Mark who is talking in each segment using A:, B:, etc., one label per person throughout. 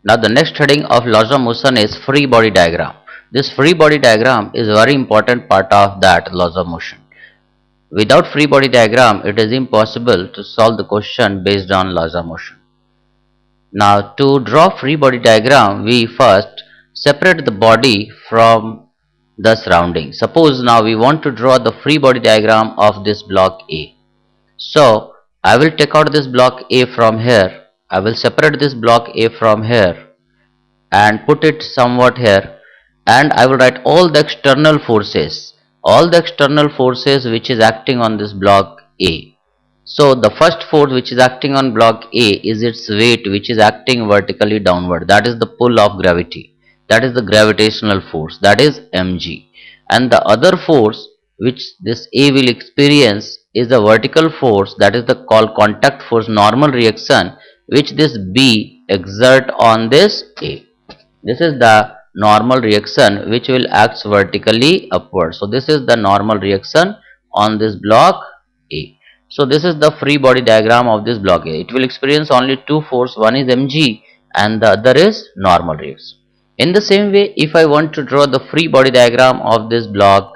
A: Now the next heading of laws of motion is free body diagram. This free body diagram is a very important part of that laws of motion. Without free body diagram, it is impossible to solve the question based on laws of motion. Now to draw free body diagram, we first separate the body from the surrounding. Suppose now we want to draw the free body diagram of this block A. So I will take out this block A from here. I will separate this block A from here and put it somewhat here, and I will write all the external forces which is acting on this block A. So the first force which is acting on block A is its weight, which is acting vertically downward. That is the pull of gravity. That is the gravitational force. That is mg. And the other force which this A will experience is the vertical force. That is the called contact force, normal reaction, which this B exert on this A. This is the normal reaction which will act vertically upward. So this is the normal reaction on this block A. So this is the free body diagram of this block A. It will experience only two force, one is mg and the other is normal reaction. In the same way, if I want to draw the free body diagram of this block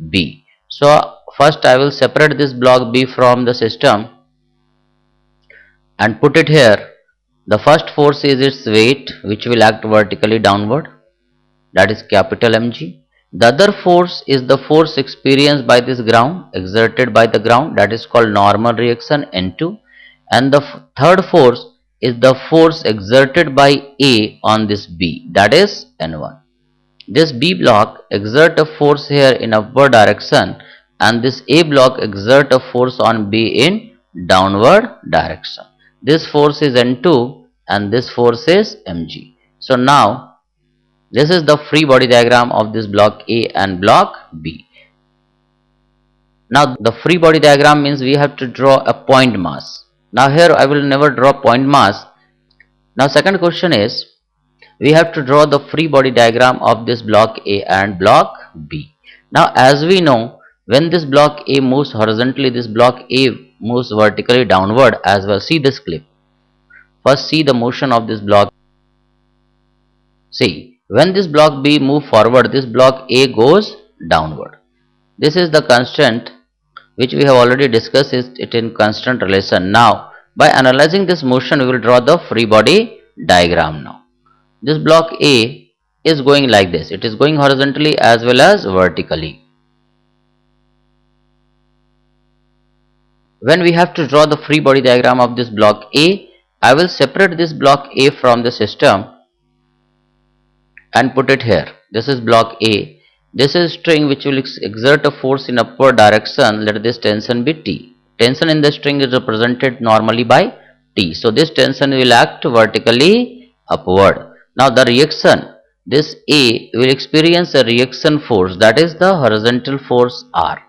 A: B, so first I will separate this block B from the system and put it here. The first force is its weight, which will act vertically downward, that is capital Mg. The other force is the force experienced by this ground, exerted by the ground, that is called normal reaction N2. And the third force is the force exerted by A on this B, that is N1. This B block exert a force here in upward direction, and this A block exert a force on B in downward direction. This force is N2 and this force is Mg. So now this is the free body diagram of this block A and block B. Now the free body diagram means we have to draw a point mass. Now here I will never draw point mass. Now second question is, we have to draw the free body diagram of this block A and block B. Now as we know, when this block A moves horizontally, this block A moves vertically downward as well. See this clip. First see the motion of this block. See, when this block B moves forward, this block A goes downward. This is the constant which we have already discussed it in constant relation. Now by analyzing this motion, we will draw the free body diagram now. This block A is going like this. It is going horizontally as well as vertically. When we have to draw the free body diagram of this block A, I will separate this block A from the system and put it here. This is block A. This is string which will exert a force in upward direction. Let this tension be T. Tension in the string is represented normally by T. So this tension will act vertically upward. Now the reaction, this A will experience a reaction force, that is the horizontal force R.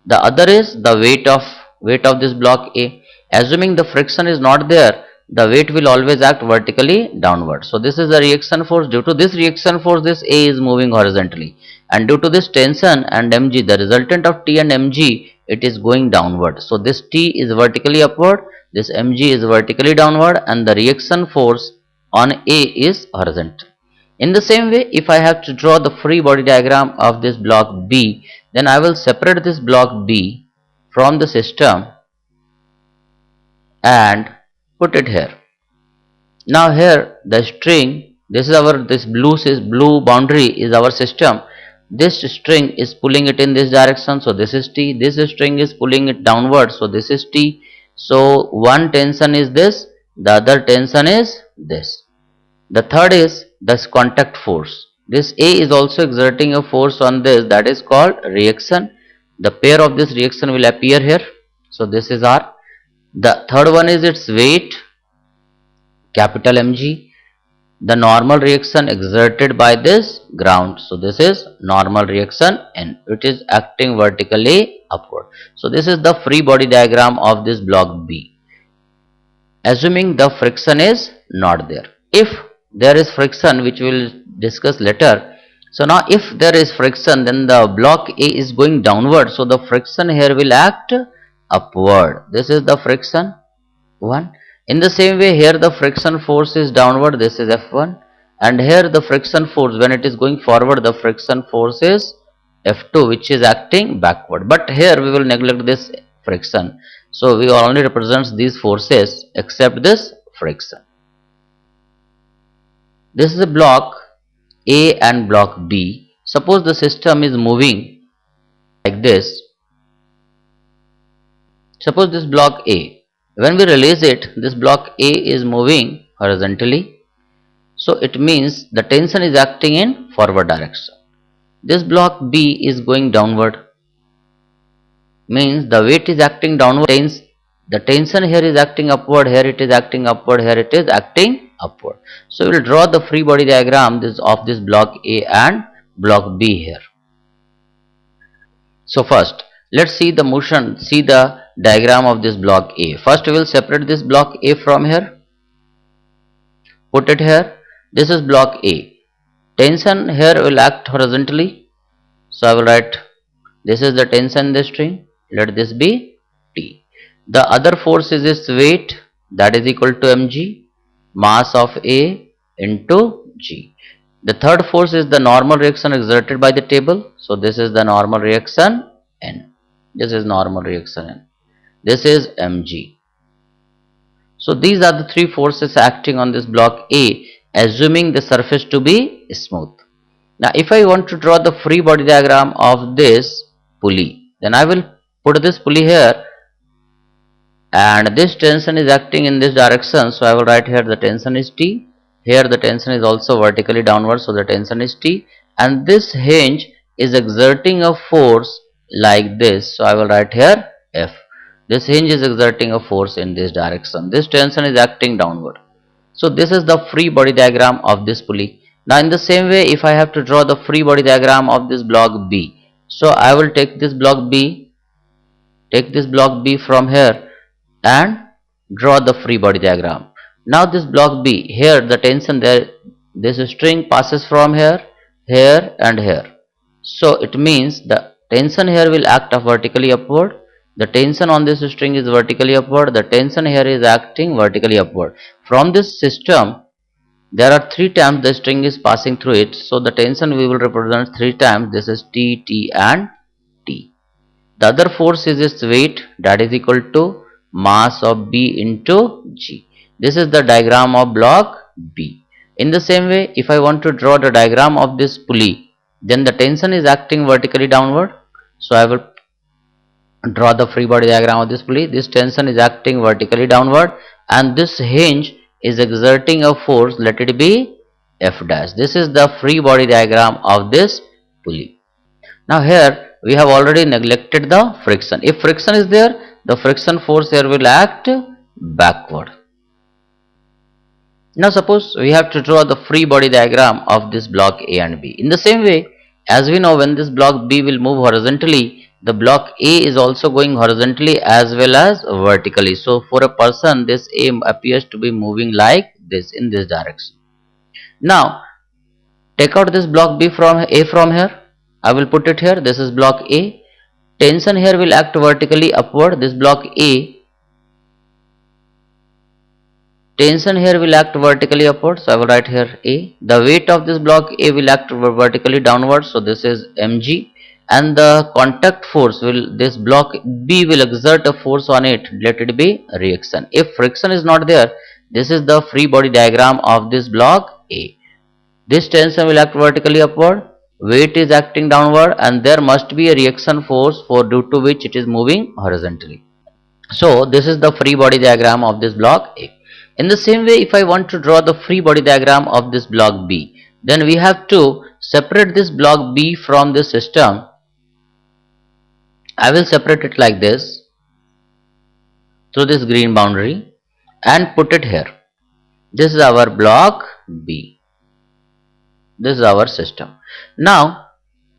A: The other is the weight of this block A. Assuming the friction is not there, the weight will always act vertically downward. So this is the reaction force. Due to this reaction force, this A is moving horizontally, and due to this tension and mg, the resultant of T and mg, it is going downward. So this T is vertically upward, this mg is vertically downward, and the reaction force on A is horizontal. In the same way, if I have to draw the free body diagram of this block B, then I will separate this block B from the system and put it here. Now here the string, this blue boundary is our system. This string is pulling it in this direction, so this is T. This string is pulling it downward, so this is T. So one tension is this, the other tension is this. The third is this contact force. This A is also exerting a force on this, that is called reaction. The pair of this reaction will appear here. So this is R. The third one is its weight, capital Mg. The normal reaction exerted by this ground. So this is normal reaction N. It is acting vertically upward. So this is the free body diagram of this block B. Assuming the friction is not there. If there is friction, which we will discuss later. So now if there is friction, then the block A is going downward. So the friction here will act upward. This is the friction 1. In the same way, here the friction force is downward. This is F1. and here the friction force, when it is going forward, the friction force is F2, which is acting backward. But here we will neglect this friction, so we only represents these forces except this friction. This is a block A and block B. Suppose the system is moving like this. Suppose this block A, when we release it, this block A is moving horizontally, so it means the tension is acting in forward direction. This block B is going downward, means the weight is acting downward. The tension here is acting upward, here it is acting upward, here it is acting upward. So we will draw the free body diagram of this block A and block B here. So first, let's see the motion, see the diagram of this block A. First we will separate this block A from here, put it here. This is block A. Tension here will act horizontally, so I will write this is the tension in the string, let this be T. The other force is its weight, that is equal to mg, mass of A into G. The third force is the normal reaction exerted by the table, so this is the normal reaction N. This is normal reaction N. This is mg. So these are the three forces acting on this block A, assuming the surface to be smooth. Now if I want to draw the free body diagram of this pulley, then I will put this pulley here, and this tension is acting in this direction, so I will write here the tension is T. Here the tension is also vertically downward, so the tension is T, and this hinge is exerting a force like this, so I will write here F. This hinge is exerting a force in this direction. This tension is acting downward. So this is the free body diagram of this pulley. Now in the same way, if I have to draw the free body diagram of this block B, so I will take this block B, from here and draw the free body diagram. Now this block B, here the tension there, this string passes from here, here and here. So it means the tension here will act vertically upward. The tension on this string is vertically upward. The tension here is acting vertically upward. From this system, there are 3 times the string is passing through it. So the tension we will represent 3 times. This is T, T and T. The other force is its weight, that is equal to mass of B into G. This is the diagram of block B. In the same way, if I want to draw the diagram of this pulley, then the tension is acting vertically downward. So I will draw the free body diagram of this pulley. This tension is acting vertically downward, and this hinge is exerting a force, let it be F dash. This is the free body diagram of this pulley. Now here we have already neglected the friction. If friction is there, the friction force here will act backward. Now suppose we have to draw the free body diagram of this block A and B. In the same way, as we know, when this block B will move horizontally, the block A is also going horizontally as well as vertically. So for a person, this A appears to be moving like this, in this direction. Now take out this block B from A from here. I will put it here. This is block A. Tension here will act vertically upward. This block A, tension here will act vertically upward, so I will write here A. The weight of this block A will act vertically downward, so this is mg, and the contact force will, this block B will exert a force on it, let it be reaction. If friction is not there, this is the free body diagram of this block A. This tension will act vertically upward, weight is acting downward, and there must be a reaction force for due to which it is moving horizontally. So this is the free body diagram of this block A. In the same way, if I want to draw the free body diagram of this block B, then we have to separate this block B from this system. I will separate it like this through this green boundary and put it here. This is our block B. This is our system. Now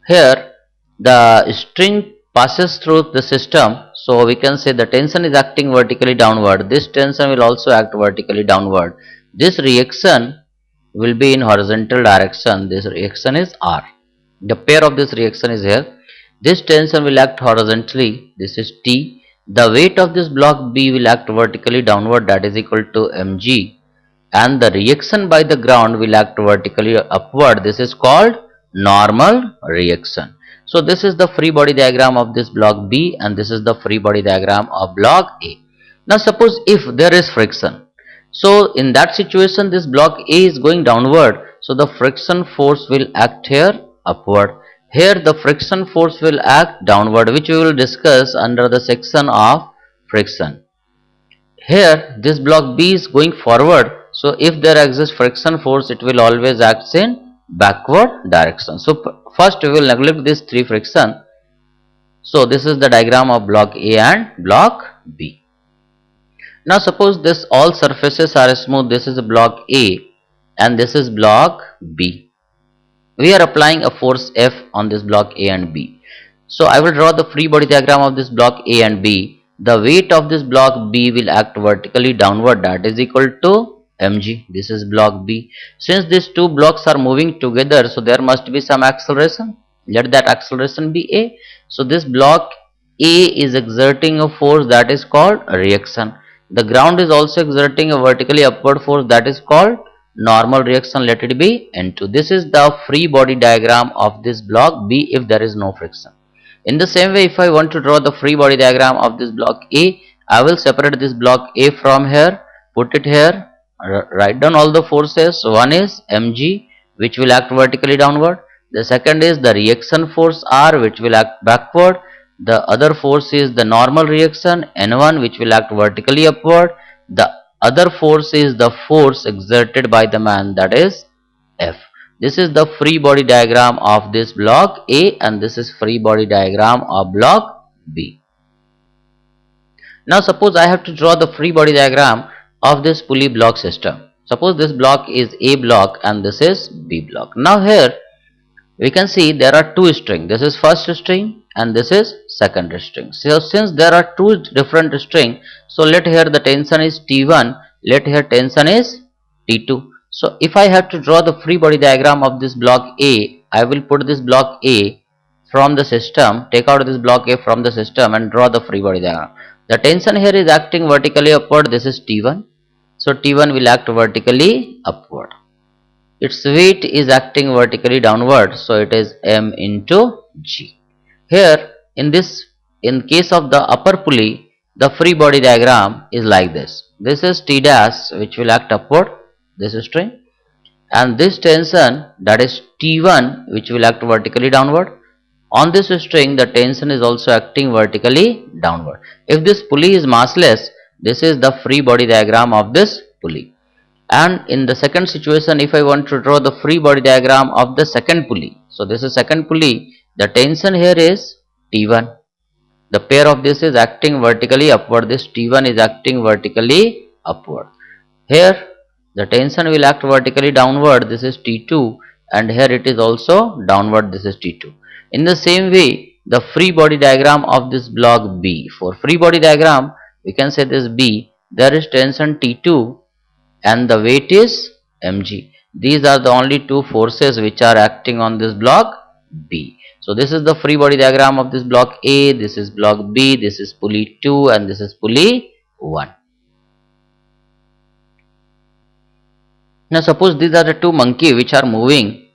A: here the string passes through the system, so we can say the tension is acting vertically downward. This tension will also act vertically downward. This reaction will be in horizontal direction. This reaction is R. The pair of this reaction is here. This tension will act horizontally. This is T. The weight of this block B will act vertically downward, that is equal to mg. and the reaction by the ground will act vertically upward. This is called normal reaction. So this is the free body diagram of this block B, and this is the free body diagram of block A. Now suppose if there is friction, so in that situation this block A is going downward, so the friction force will act here upward. Here the friction force will act downward, which we will discuss under the section of friction. Here this block B is going forward, so if there exists friction force, it will always act in backward direction. So first we will neglect this 3 friction. So this is the diagram of block A and block B. Now suppose this all surfaces are smooth. This is block A and this is block B. We are applying a force F on this block A and B. So I will draw the free body diagram of this block A and B. The weight of this block B will act vertically downward, that is equal to mg. This is block B. Since these two blocks are moving together, so there must be some acceleration. Let that acceleration be A. So this block A is exerting a force that is called reaction. The ground is also exerting a vertically upward force that is called normal reaction. Let it be N2. This is the free body diagram of this block B if there is no friction. In the same way, if I want to draw the free body diagram of this block A, I will separate this block A from here, put it here, write down all the forces. One is mg, which will act vertically downward. The second is the reaction force R, which will act backward. The other force is the normal reaction N1, which will act vertically upward. The other force is the force exerted by the man, that is F. This is the free body diagram of this block A, and this is free body diagram of block B. Now suppose I have to draw the free body diagram of this pulley block system. Suppose this block is A block and this is B block. Now here we can see there are two strings. This is first string and this is second string. So since there are two different strings, so let here the tension is T1, let here tension is T2. So if I have to draw the free body diagram of this block A, I will put this block A from the system, take out this block A from the system and draw the free body diagram. The tension here is acting vertically upward, this is T1. So T1 will act vertically upward. Its weight is acting vertically downward, so it is m into g. Here in case of the upper pulley, the free body diagram is like this. This is T dash, which will act upward, this string, and this tension, that is T1, which will act vertically downward. On this string the tension is also acting vertically downward. If this pulley is massless, this is the free body diagram of this pulley. And in the second situation, if I want to draw the free body diagram of the second pulley, so this is second pulley, the tension here is T1. The pair of this is acting vertically upward, this T1 is acting vertically upward. Here the tension will act vertically downward, this is T2, and here it is also downward, this is T2. In the same way, the free body diagram of this block B, for free body diagram we can say this B, there is tension T2 and the weight is mg. These are the only two forces which are acting on this block B. So this is the free body diagram of this block A, this is block B, this is pulley 2 and this is pulley 1. Now suppose these are the two monkey which are moving.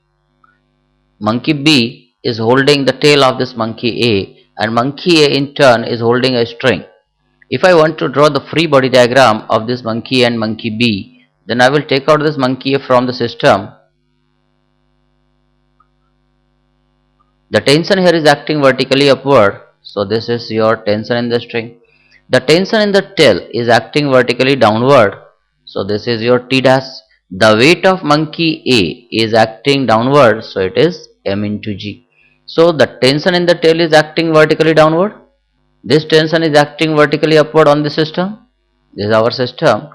A: Monkey B is holding the tail of this monkey A and monkey A in turn is holding a string. If I want to draw the free body diagram of this monkey and monkey B, then I will take out this monkey A from the system. The tension here is acting vertically upward, so this is your tension in the string. The tension in the tail is acting vertically downward, so this is your T dash. The weight of monkey A is acting downward, so it is m into g. So the tension in the tail is acting vertically downward. This tension is acting vertically upward on the system. This is our system,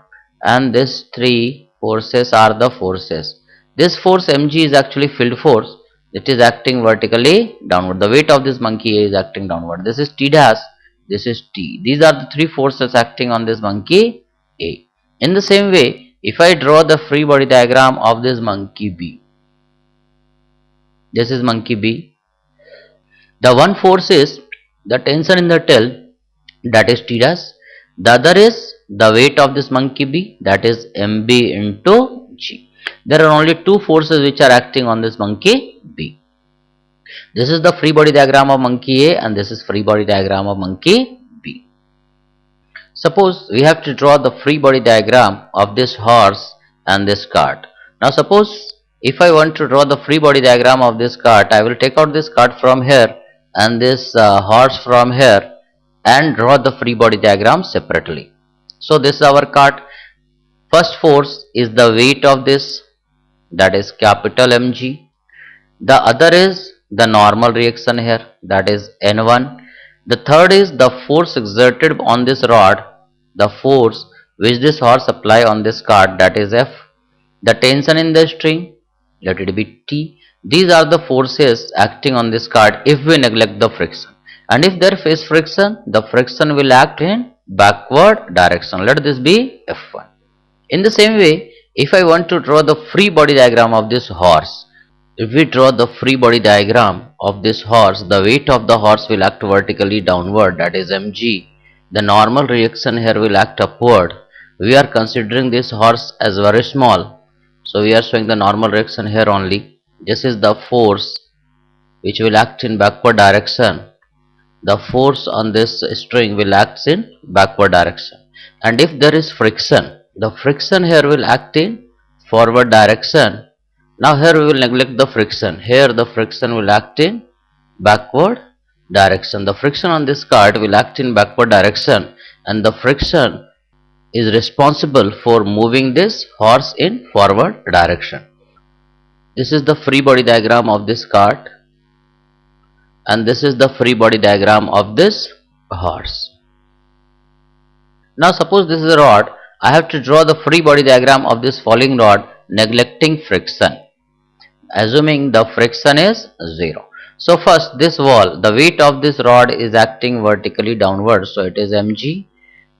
A: and these three forces are the forces. This force mg is actually field force. It is acting vertically downward. The weight of this monkey A is acting downward. This is T dash. This is T. These are the three forces acting on this monkey A. In the same way, if I draw the free body diagram of this monkey B, this is monkey B. The one force is the tension in the tail, that is T dash. The other is the weight of this monkey B, that is mb into g. There are only two forces which are acting on this monkey B. This is the free body diagram of monkey A and this is free body diagram of monkey B. Suppose we have to draw the free body diagram of this horse and this cart. Now suppose if I want to draw the free body diagram of this cart, I will take out this cart from here and this horse from here and draw the free body diagram separately. So this is our cart. First force is the weight of this, that is capital Mg. The other is the normal reaction here, that is N1. The third is the force exerted on this rod, the force which this horse apply on this cart, that is F. The tension in the string, let it be T. These are the forces acting on this cart if we neglect the friction. And if there is friction, the friction will act in backward direction. Let this be F1. In the same way, if I want to draw the free body diagram of this horse, if we draw the free body diagram of this horse, the weight of the horse will act vertically downward, that is mg. The normal reaction here will act upward. We are considering this horse as very small, so we are showing the normal reaction here only. This is the force which will act in backward direction. The force on this string will act in backward direction. And if there is friction, the friction here will act in forward direction. Now here we will neglect the friction. Here the friction will act in backward direction. The friction on this cart will act in backward direction and the friction is responsible for moving this horse in forward direction. This is the free body diagram of this cart and this is the free body diagram of this horse. Now suppose this is a rod. I have to draw the free body diagram of this falling rod neglecting friction, assuming the friction is 0. So first this wall, the weight of this rod is acting vertically downward, so it is mg.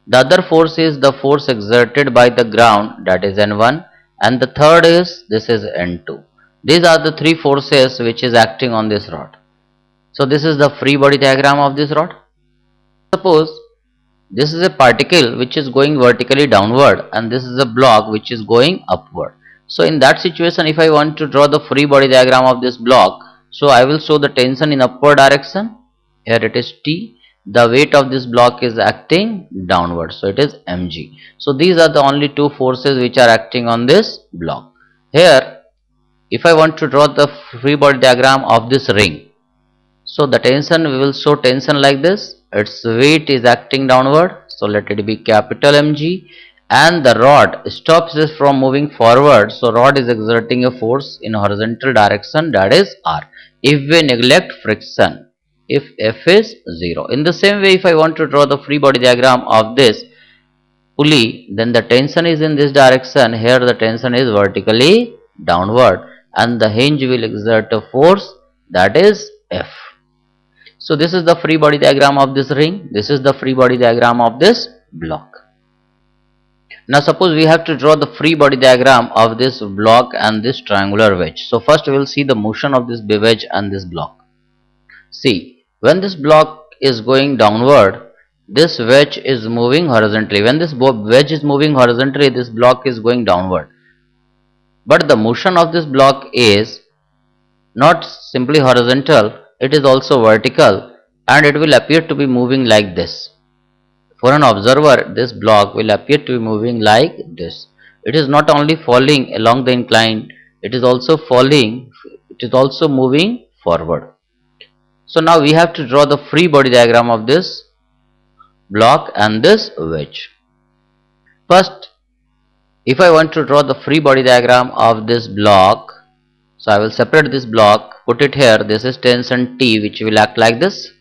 A: The other force is the force exerted by the ground, that is N1, and the third is, this is N2. These are the three forces which is acting on this rod. So this is the free body diagram of this rod. Suppose this is a particle which is going vertically downward and this is a block which is going upward. So in that situation, if I want to draw the free body diagram of this block, so I will show the tension in upward direction. Here it is T. The weight of this block is acting downward, so it is mg. So these are the only two forces which are acting on this block. Here, if I want to draw the free body diagram of this ring, so the tension, we will show tension like this. Its weight is acting downward, so let it be capital Mg, and the rod stops this from moving forward, so rod is exerting a force in horizontal direction, that is R, if we neglect friction, if F is 0. In the same way, if I want to draw the free body diagram of this pulley, then the tension is in this direction. Here the tension is vertically downward and the hinge will exert a force, that is F. So this is the free body diagram of this ring. This is the free body diagram of this block. Now suppose we have to draw the free body diagram of this block and this triangular wedge. So first we will see the motion of this wedge and this block. See, when this block is going downward, this wedge is moving horizontally. When this wedge is moving horizontally, this block is going downward. But the motion of this block is not simply horizontal, it is also vertical and it will appear to be moving like this. For an observer, this block will appear to be moving like this. It is not only falling along the incline, it is also moving forward. So now we have to draw the free body diagram of this block and this wedge. First, if I want to draw the free body diagram of this block, so I will separate this block, put it here. This is tension T which will act like this.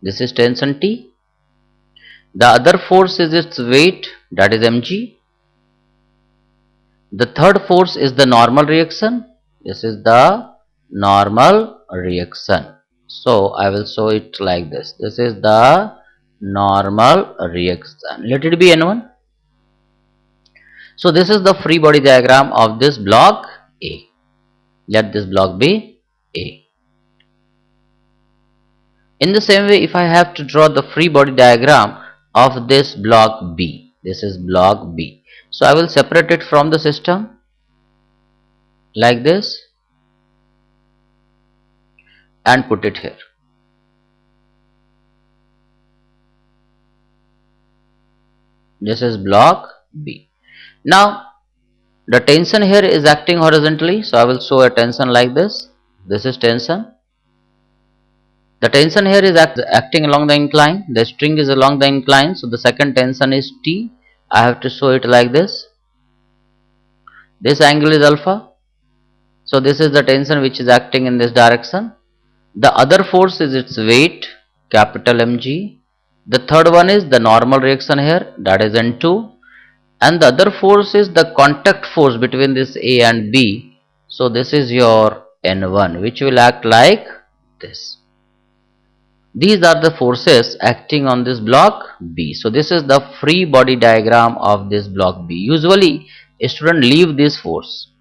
A: This is tension T. The other force is its weight, that is mg. The third force is the normal reaction. This is the normal reaction. So I will show it like this. This is the normal reaction. Let it be N1. So this is the free body diagram of this block A. Let this block be A. In the same way, if I have to draw the free body diagram of this block B. This is block B. So I will separate it from the system like this and put it here. This is block B. Now the tension here is acting horizontally, so I will show a tension like this. This is tension. The tension here is acting along the incline. The string is along the incline, so the second tension is T. I have to show it like this. This angle is alpha. So this is the tension which is acting in this direction. The other force is its weight, capital Mg. The third one is the normal reaction here, that is N2. And the other force is the contact force between this A and B. So this is your N1, which will act like this. These are the forces acting on this block B. So this is the free body diagram of this block B. Usually a student leave this force.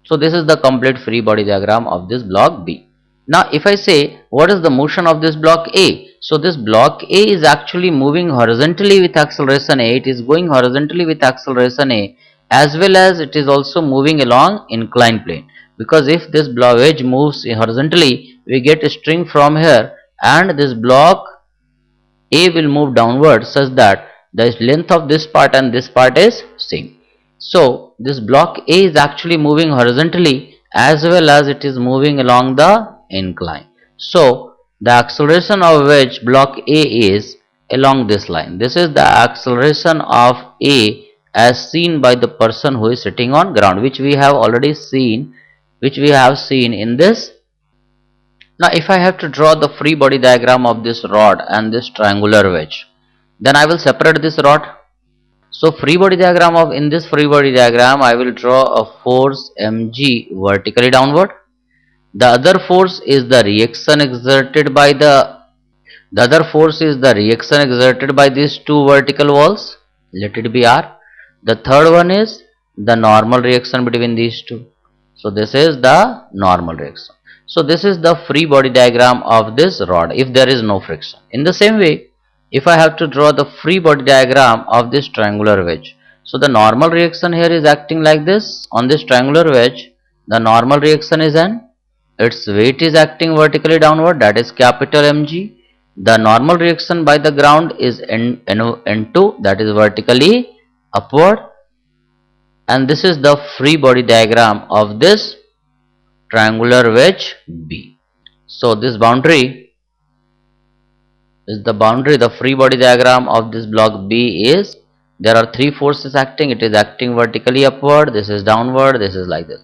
A: So this is the complete free body diagram of this block B. Now if I say what is the motion of this block A? So this block A is actually moving horizontally with acceleration A. It is going horizontally with acceleration A, as well as it is also moving along inclined plane. Because if this wedge moves horizontally, we get a string from here, and this block A will move downward such that the length of this part and this part is same. So this block A is actually moving horizontally as well as it is moving along the incline. So the acceleration of which block A is along this line. This is the acceleration of A as seen by the person who is sitting on ground, which we have already seen, in this. Now if I have to draw the free body diagram of this rod and this triangular wedge, then I will separate this rod. So in this free body diagram I will draw a force mg vertically downward. The other force is the reaction exerted by these two vertical walls. Let it be R. The third one is the normal reaction between these two. So this is the normal reaction. So this is the free body diagram of this rod if there is no friction. In the same way, if I have to draw the free body diagram of this triangular wedge, so the normal reaction here is acting like this on this triangular wedge. The normal reaction is N. Its weight is acting vertically downward, that is capital Mg. The normal reaction by the ground is N2, that is vertically upward. And this is the free body diagram of this triangular wedge B. So this boundary is the free body diagram of this block B is, there are three forces acting. It is acting vertically upward, this is downward, this is like this.